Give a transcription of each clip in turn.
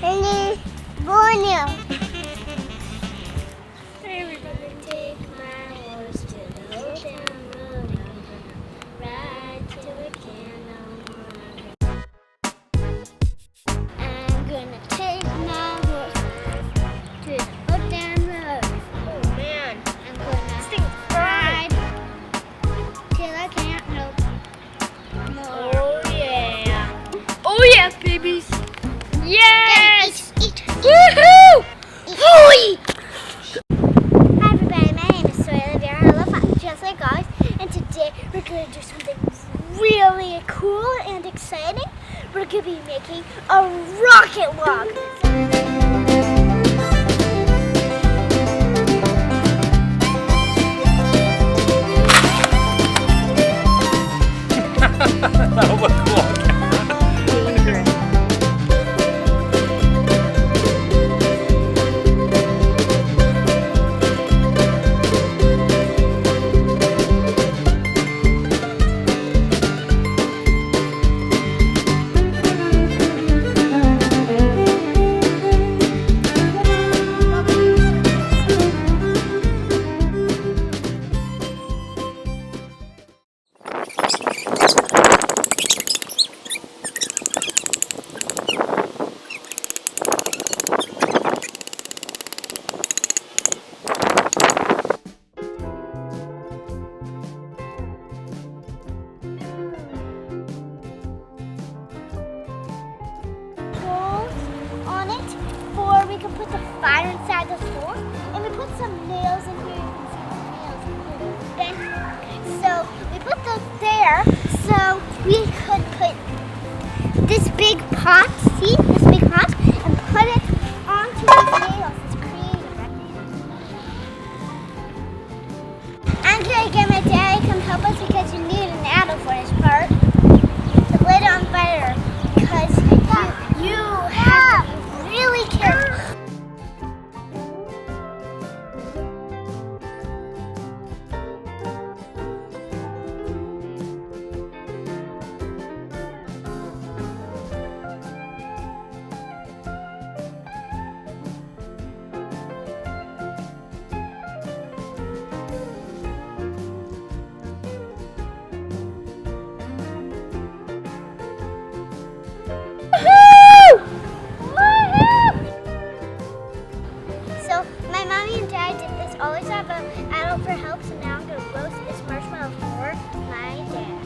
And Borneo. Everybody take my horse to the old town road. I'm gonna ride till we can no more. I'm gonna take my horse to the old town road. Oh man. I'm gonna ride till I can't no more. Oh yeah. Oh yeah, babies. Yes. Eat. Woohoo! Holy! Hi everybody, my name is Sawyer. I love fun, just like guys. And today we're going to do something really cool and exciting. We're going to be making a rocket log. That was cool. On it for we can put the fire inside the floor, and we put some nails in here. You can see the nails. So we put those there so we could put this big pot, see this big pot, and put it onto the nails. It's creative, right? I'm gonna get my daddy to come help us because you need an adder for this part. To lit it on fire because you have to be really careful. So my mommy and dad did this all the time, but I don't for help, so now I'm gonna roast this marshmallow for my dad.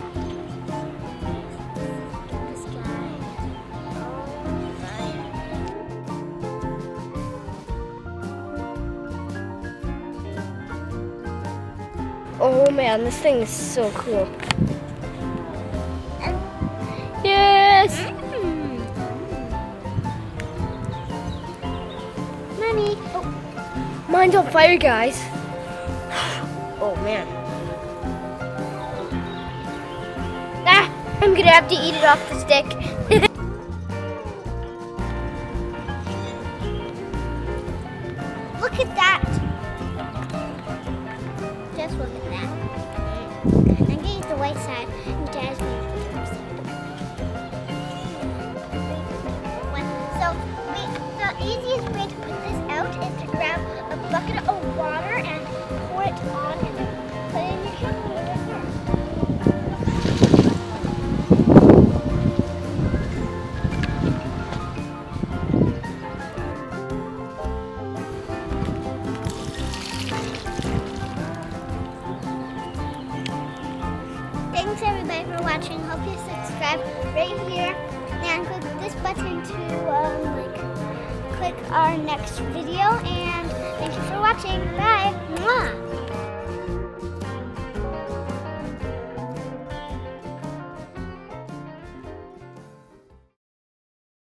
This guy. Oh man, this thing is so cool. Yes! Mommy. Mine's on fire, guys. Oh man. Ah, I'm gonna have to eat it off the stick. Look at that. Just look at that. I'm gonna eat the white side and dad's gonna eat the dark side. So the easiest way to put this out is to grab a bucket of water and pour it on and then put it in your calculator right there. Thanks everybody for watching. Hope you subscribe right here and click this button to click our next video. And thank you for watching. Bye. Mwah.